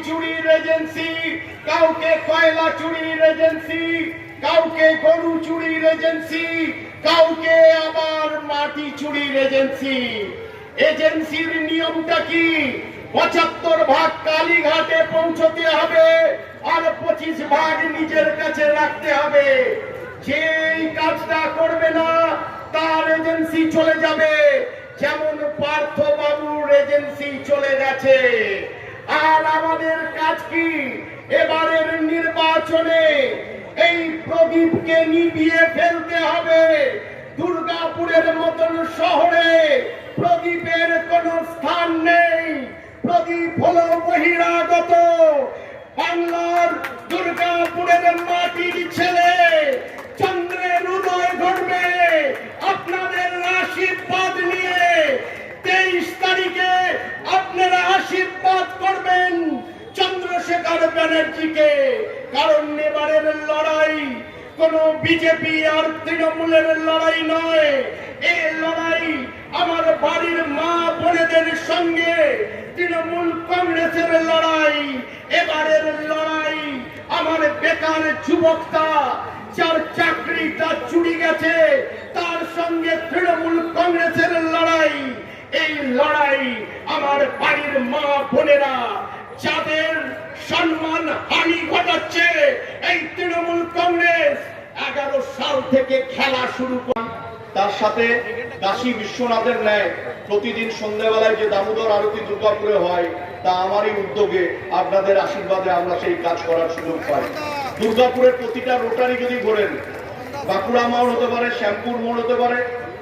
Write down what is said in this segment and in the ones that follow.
চুরির এজেন্সি, কাউকে কয়লা চুরির এজেন্সি, কাউকে গরু চুরির এজেন্সি, কাউকে আবার মাটি চুরির এজেন্সি। এজেন্সির নিয়মটা কি? 75 ভাগ কালীঘাটে পৌঁছতে হবে আর 25 ভাগ নিজের কাছে রাখতে হবে। যেই কাজটা করবে না তার এজেন্সি চলে যাবে, যেমন পার্থ বাবুর এজেন্সি চলে গেছে। আর আমাদের কাজ কি? এবারের নির্বাচনে এই প্রদীপকে নিভিয়ে ফেলতে হবে। দুর্গাপুরের মতন শহরে প্রদীপের কোনো স্থান নেই। প্রদীপ হলো বহিরাগত। বাংলার দুর্গাপুরের মাটির ছেলে, চন্দ্রের উদয় ঘটবে আপনাদের আশীর্বাদ নিয়ে। 23 তারিখে আপনারা আশীর্বাদ করবেন চন্দ্রশেখর ব্যানার্জিকে। কারণ এবারের লড়াই কোন বিজেপি আর তৃণমূলের লড়াই নয়। এই লড়াই আমার বাড়ির মা বোনেদের সঙ্গে তৃণমূল কংগ্রেসের লড়াই। এবারের লড়াই আমার বেকার যুবকটা যার চাকরিটা চুরি গেছে তার সঙ্গে তৃণমূল কংগ্রেসের লড়াই। এই লড়াই আমার বাড়ির মা বোনেরা যাদের সম্মান হানি ঘটাচ্ছে এই তৃণমূল কংগ্রেস 11 সাল থেকে খেলা শুরু করে। তার সাথে কাশী বিশ্বনাথের ন্যায় প্রতিদিন সন্ধ্যাবেলায় যে দামোদর আরতি দুর্গাপুরে হয় তা আমারই উদ্যোগে, আপনাদের আশীর্বাদে আমরা সেই কাজ করার সুযোগ পাই। দুর্গাপুরের প্রতিটা রোটারি যদি ঘোরেন, বাঁকুড়া মোড় হতে পারে, শ্যামপুর মোড় হতে পারে,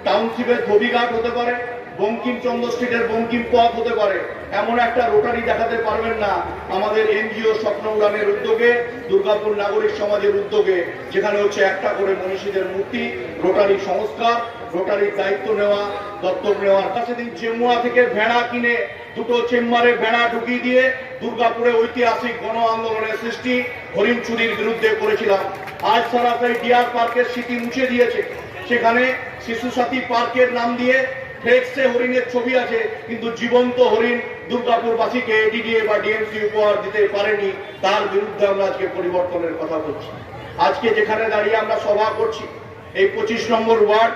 টাউনশিপের ধোবিঘাট হতে পারে, বঙ্কিমচন্দ্র স্ট্রিটের বঙ্কিম পথ হতে পারে, এমন একটা রোটারি দেখাতে পারবেন না আমাদের এনজিও স্বপ্ন উড়ানের উদ্যোগে, দুর্গাপুর নাগরিক সমাজের উদ্যোগে, যেখানে হচ্ছে একটা করে মনীষীদের মূর্তি, রোটারি সংস্কার, রোটারির দায়িত্ব নেওয়া, দত্তক নেওয়ার। সেদিন চেম্বুয়া থেকে ভেড়া কিনে 2টো চেম্বারে ভেড়া ঢুকিয়ে দিয়ে দুর্গাপুরে ঐতিহাসিক গণ আন্দোলনের সৃষ্টি হরিণ চুরির বিরুদ্ধে করেছিলাম। আজ সারা ডিয়ার পার্কের স্মৃতি মুছে দিয়েছে। সেখানে শিশু সাথী পার্কের নাম দিয়ে ফ্লেক্সে হরিণের ছবি আছে, কিন্তু জীবন্ত হরিণ দুর্গাপুরবাসীকে এডিডিএ বা ডিএমসি উপহার দিতে পারেনি। তার বিরুদ্ধে আমরা আজকে পরিবর্তনের কথা বলছি। আজকে যেখানে দাঁড়িয়ে আমরা সভা করছি, এই 25 নম্বর ওয়ার্ড,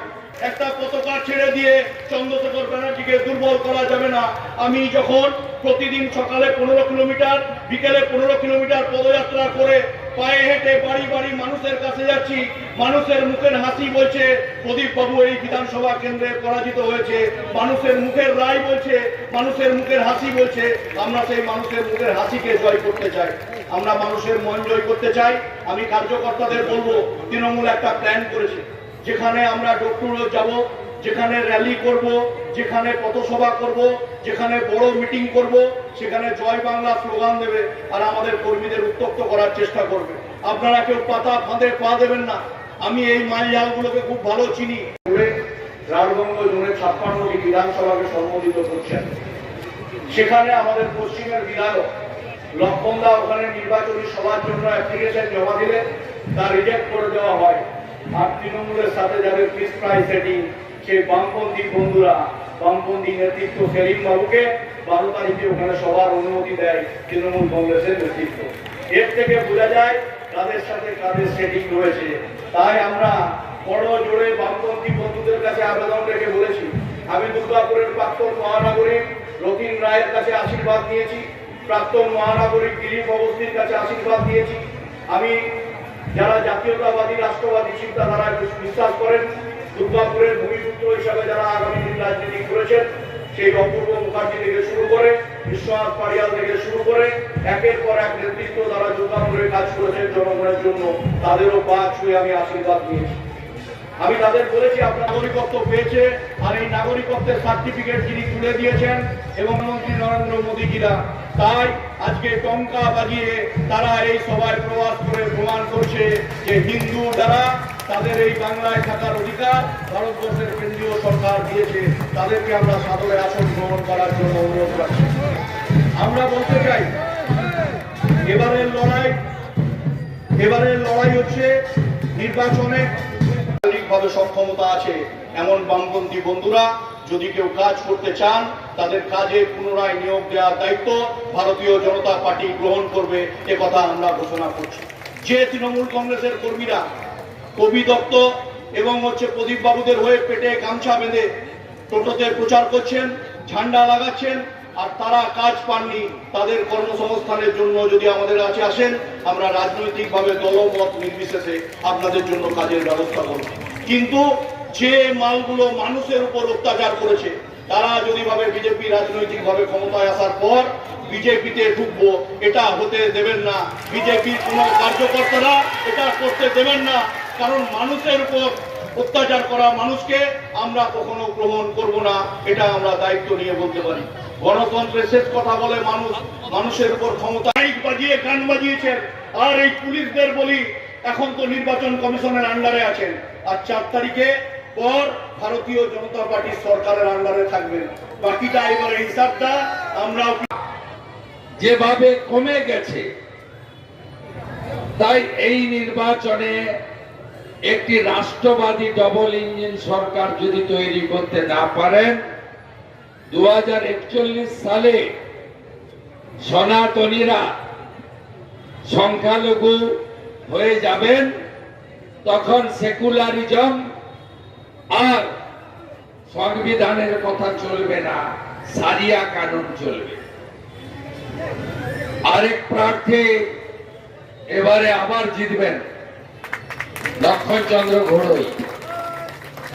একটা পতাকা ছেড়ে দিয়ে চন্দ্রশেখর ব্যানার্জিকে দুর্বল করা যাবে না। আমি যখন প্রতিদিন সকালে 15 কিলোমিটার, বিকেলে 15 কিলোমিটার পদযাত্রা করে পায়ে হেঁটে বাড়ি বাড়ি মানুষের কাছে যাচ্ছি, মানুষের মুখের হাসি বলছে প্রদীপ বাবু এই বিধানসভা কেন্দ্রে পরাজিত হয়েছে। মানুষের মুখের রায় বলছে, মানুষের মুখের হাসি বলছে। আমরা সেই মানুষের মুখের হাসিকে জয় করতে চাই, আমরা মানুষের মন জয় করতে চাই। আমি কার্যকর্তাদের বলবো, তৃণমূল একটা প্ল্যান করেছে, যেখানে আমরা ডোর টু ডোর যাব, যেখানে র্যালি করব, যেখানে পথসভা করব, যেখানে বড় মিটিং করব, সেখানে জয় বাংলা স্লোগান দেবে আর আমাদের কর্মীদের উত্তপ্ত করার চেষ্টা করবে। আপনারা কেউ পাতা ফাঁদে পা দেবেন না। আমি এই মাইলজালগুলোকে খুব ভালো চিনি। রাজগঞ্জ জোনে 56টি বিধানসভাকে সম্বোধিত করছেন। সেখানে আমাদের পশ্চিমের বিধায়ক লক্ষণদা ওখানে নির্বাচনী সভার জন্য অ্যাপ্লিকেশন জমা দিলে তা রিজেক্ট করে দেওয়া হয়। আর তৃণমূলের সাথে যাদের ফিক্স প্রাইস সেটিং, সেই বামপন্থী বন্ধুরা, বামপন্থী নেতৃত্ব সেলিম বাবুকে 12 তারিখে ওখানে সবার অনুমতি দেয় তৃণমূল কংগ্রেসের নেতৃত্ব। এর থেকে বোঝা যায় তাদের সাথে কাদের সেটিং রয়েছে। তাই আমরা বড় জোরে বামপন্থী বন্ধুদের কাছে আবেদন রেখে বলেছি, আমি দুর্গাপুরের প্রাক্তন মহানাগরিক রতিন রায়ের কাছে আশীর্বাদ নিয়েছি, প্রাক্তন মহানাগরিক দিলীপ অবস্থির কাছে আশীর্বাদ নিয়েছি। আমি যারা জাতীয়তাবাদী রাষ্ট্রবাদী চিন্তাধারায় বিশ্বাস করেন, দুর্গাপুরের ভূমিপুত্র হিসাবে যারা আগামী দিন রাজনীতি করেছেন, সেই অপূর্ব মুখার্জি থেকে শুরু করে বিশ্বনাথ পাড়িয়াল থেকে শুরু করে একের পর এক নেতৃত্ব যারা দুর্গাপুরে কাজ করেছেন জনগণের জন্য, তাদেরও পা ছুঁয়ে আমি আশীর্বাদ নিয়েছি। আমি তাদের বলেছি আপনার নাগরিকত্ব পেয়েছে, আর এই নাগরিকত্বের সার্টিফিকেট যিনি তুলে দিয়েছেন এবং মন্ত্রী নরেন্দ্র মোদীজিরা, তাই আজকে টঙ্কা বাজিয়ে তারা এই সভায় প্রবাস করে প্রমাণ করছে যে হিন্দু যারা, তাদের এই বাংলায় থাকার অধিকার ভারতবর্ষের কেন্দ্রীয় সরকার দিয়েছে। তাদেরকে আমরা সাদরে আসন গ্রহণ করার জন্য অনুরোধ করছি। আমরা বলতে চাই, এবারের লড়াই হচ্ছে নির্বাচনে ভাবে সক্ষমতা আছে এমন বামপন্থী বন্ধুরা যদি কেউ কাজ করতে চান তাদের কাজে পুনরায় নিয়োগ দেওয়ার দায়িত্ব ভারতীয় জনতা পার্টি গ্রহণ করবে, এ কথা আমরা ঘোষণা করছি। যে তৃণমূল কংগ্রেসের কর্মীরা কবি দত্ত এবং প্রদীপ বাবুদের হয়ে পেটে গামছা বেঁধে টোটোতে প্রচার করছেন, ঝান্ডা লাগাচ্ছেন, আর তারা কাজ পাননি, তাদের কর্মসংস্থানের জন্য যদি আমাদের কাছে আসেন, আমরা রাজনৈতিকভাবে দলমত নির্বিশেষে আপনাদের জন্য কাজের ব্যবস্থা করব। কিন্তু যে মালগুলো মানুষের উপর অত্যাচার করেছে, তারা যদি ভাবে বিজেপি রাজনৈতিকভাবে ক্ষমতায় আসার পর বিজেপিতে ঢুকবো, এটা হতে দেবেন না। বিজেপির কোনো কার্যকর্তারা এটা করতে দেবেন না, কারণ মানুষের উপর অত্যাচার করা মানুষকে আমরা কখনো গ্রহণ করব না, এটা আমরা দায়িত্ব নিয়ে বলতে পারি। গণতন্ত্রের শেষ কথা বলে মানুষের উপর ক্ষমতা বাজিয়ে গান বাজিয়েছেন। আর এই পুলিশদের বলি, এখন তো নির্বাচন কমিশনের আন্ডারে আছেন, আর 4 তারিখে পর ভারতীয় জনতা পার্টির সরকারের আন্ডারে থাকবেন। বাকিটা এবারে হিসাবটা আমরা যেভাবে কমে গেছে, তাই এই নির্বাচনে একটি রাষ্ট্রবাদী ডবল ইঞ্জিন সরকার যদি তৈরি করতে না পারেন, 2041 সালে সনাতনীরা সংখ্যালঘু হয়ে যাবেন, তখন সেকুলারিজম আর সংবিধানের কথা চলবে না, সারিয়া কানুন চলবে। আরেক প্রার্থী এবারে আবার জিতবেন, লক্ষণচন্দ্র ঘোড়ই।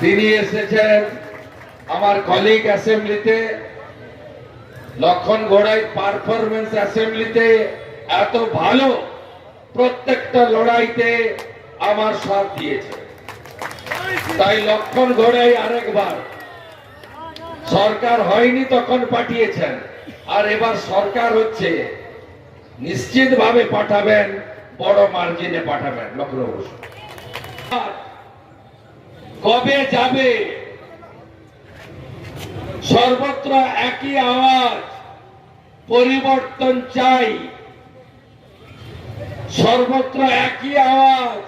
তিনি এসেছেন আমার কলিগ অ্যাসেম্বলিতে। লক্ষণ ঘোড়াই পারফরমেন্স অ্যাসেম্বলিতে এত ভালো, প্রত্যেকটা লড়াইতে আমার সাথ দিয়েছে। তাই লক্ষণ ঘোড়াই আরেকবার সরকার হয়নি তখন পাঠিয়েছেন, আর এবার সরকার হচ্ছে, নিশ্চিতভাবে পাঠাবেন, বড় মার্জিনে পাঠাবেন। লক্ষ্য বসু কবে যাবে? সর্বত্র একই আওয়াজ, পরিবর্তন চাই। সর্বত্র একই আওয়াজ,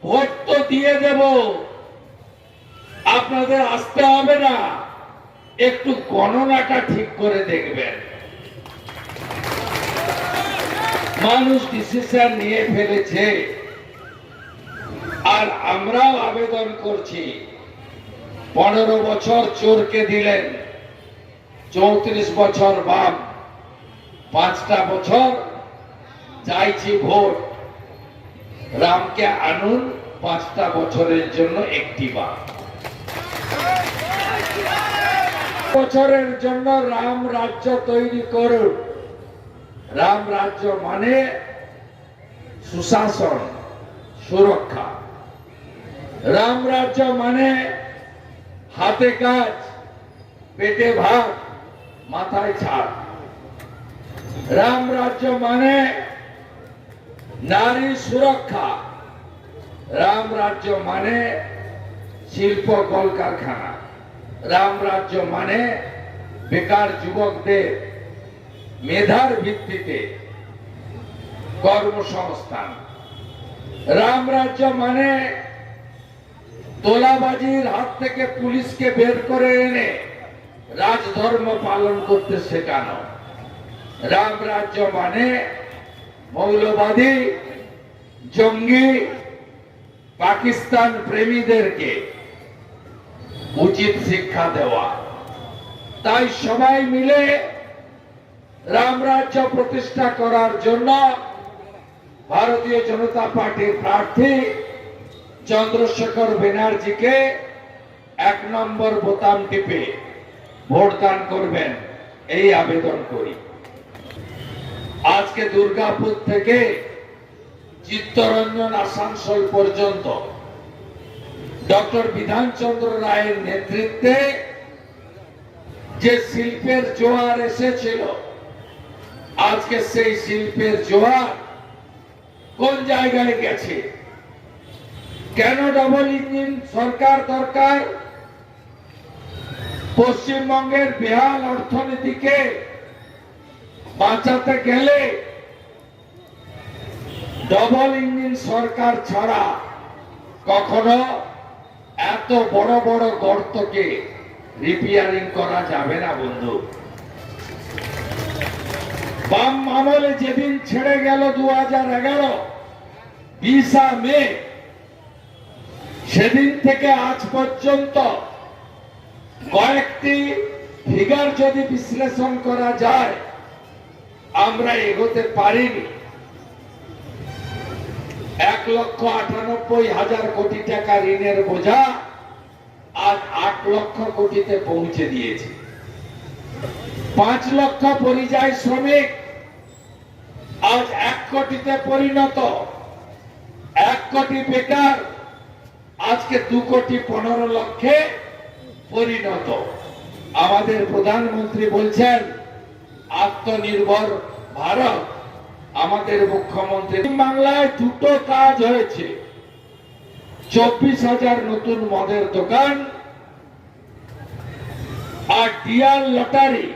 ভোট তো দিয়ে দেব, আপনাদের আসতে হবে না, একটু গণনাটা ঠিক করে দেখবেন। মানুষ ডিসিশন নিয়ে ফেলেছে, আর আমরাও আবেদন করছি। 15 বছর চোরকে দিলেন, 34 বছর বাম, 5টা বছর চাইছি ভোট। রামকে আনুন 5টা বছরের জন্য একটি বার, বছরের জন্য রাম রাজ্য তৈরি করুন। রাম রাজ্য মানে সুশাসন, সুরক্ষা। রাম রাজ্য মানে হাতে কাজ, পেটে ভাত, মাথায় ছাদ। রাম রাজ্য মানে নারী সুরক্ষা। রাম রাজ্য মানে শিল্প কলকারখানা। রাম রাজ্য মানে বেকার যুবকদের মেধার ভিত্তিতে কর্মসংস্থান। রাম রাজ্য মানে তোলাবাজির হাত থেকে পুলিশকে বের করে এনে রাজধর্ম পালন করতে শেখানো। রাম রাজ্য মানে মৌলবাদী, জঙ্গি, পাকিস্তান প্রেমীদেরকে উচিত শিক্ষা দেওয়া। তাই সবাই মিলে রাম রাজ্য প্রতিষ্ঠা করার জন্য ভারতীয় জনতা পার্টির প্রার্থী চন্দ্রশেখর ব্যানার্জিকে 1 নম্বর বোতাম টিপে ভোটদান করবেন, এই আবেদন করি। আজকে দুর্গাপুর থেকে চিত্তরঞ্জন আসানসোল পর্যন্ত ডক্টর বিধানচন্দ্র রায়ের নেতৃত্বে যে শিল্পের জোয়ার এসেছিল, আজকে সেই শিল্পের জোয়ার কোন জায়গায় গেছে? কেন ডবল ইঞ্জিন সরকার দরকার? পশ্চিমবঙ্গের বেহাল অর্থনীতিকে বাঁচাতে গেলে ডবল ইঞ্জিন সরকার ছাড়া কখনো এত বড় বড় গর্তকে রিপেয়ারিং করা যাবে না বন্ধু। বাম আমলে যেদিন ছেড়ে গেল 2011 20 মে, সেদিন থেকে আজ পর্যন্ত কয়েকটি ফিগার যদি বিশ্লেষণ করা যায়, আমরা এগোতে পারিনি। 1,98,000 কোটি টাকা ঋণের বোঝা আজ 8 লক্ষ কোটিতে পৌঁছে দিয়েছে। 5 লক্ষ পরিযায়ী শ্রমিক আজ 1 কোটিতে পরিণত। 1 কোটি বেকার আজকে 2 কোটি 15 লক্ষে পরিণত। আমাদের প্রধানমন্ত্রী বলছেন আত্মনির্ভর ভারত। আমাদের মুখ্যমন্ত্রী, বাংলায় 2টো কাজ হয়েছে। 24,000 নতুন মদের দোকান আর ডিয়ার লটারি,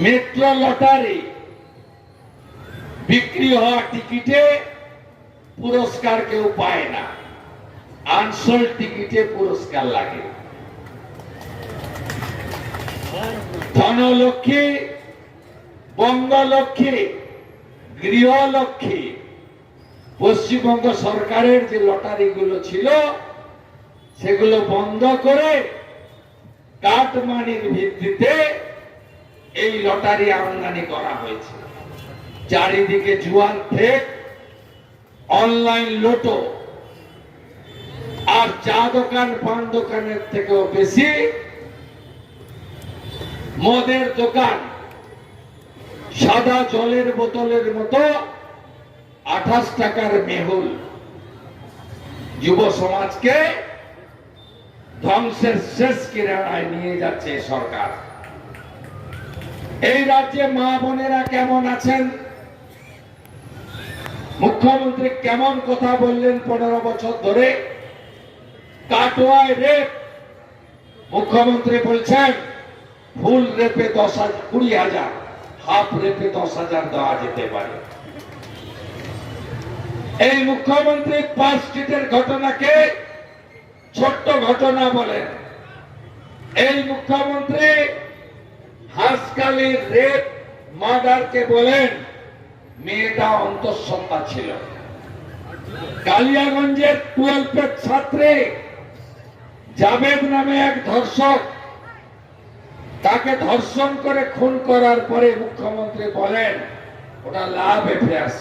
মেট্রো লটারি, বিক্রি হওয়া টিকিটে পুরস্কার কেউ পায় না, আনসোল্ড টিকিটে পুরস্কার লাগে। ধনলক্ষ্মী, বঙ্গলক্ষ্মী, গৃহলক্ষ্মী, পশ্চিমবঙ্গ সরকারের যে লটারি গুলো ছিল সেগুলো বন্ধ করে কাটমানির ভিত্তিতে এই লটারি আমদানি করা হয়েছে। চারিদিকে জুয়ার ঠেক, অনলাইন লোটো, আর চা দোকান পান দোকানের থেকেও বেশি মদের দোকান। সাদা জলের বোতলের মতো 28 টাকার মেহুল যুব সমাজকে ধ্বংসের শেষ কিনারায় নিয়ে যাচ্ছে সরকার। এই রাজ্যে মা বোনেরা কেমন আছেন? মুখ্যমন্ত্রী কেমন কথা বললেন 15 বছর ধরে? কাটোয়ায় রেপ, মুখ্যমন্ত্রী বলছেন ফুল রেপে 20,000, হাফ রেপে 10,000 দেওয়া যেতে পারে। এই মুখ্যমন্ত্রী পার্ক স্ট্রিটের ঘটনাকে ছোট্ট ঘটনা বলেন। এই মুখ্যমন্ত্রী হাসখালির রেপ মার্ডারকে বলেন মেয়েটা অন্তঃসত্ত্বা ছিল। কালিয়াগঞ্জের 12 ছাত্রী জাবেদ নামে এক ধর্ষক, তাকে ধর্ষণ করে খুন করার পরে মুখ্যমন্ত্রী বলেন ওটা লাভ অ্যাফেয়ার্স।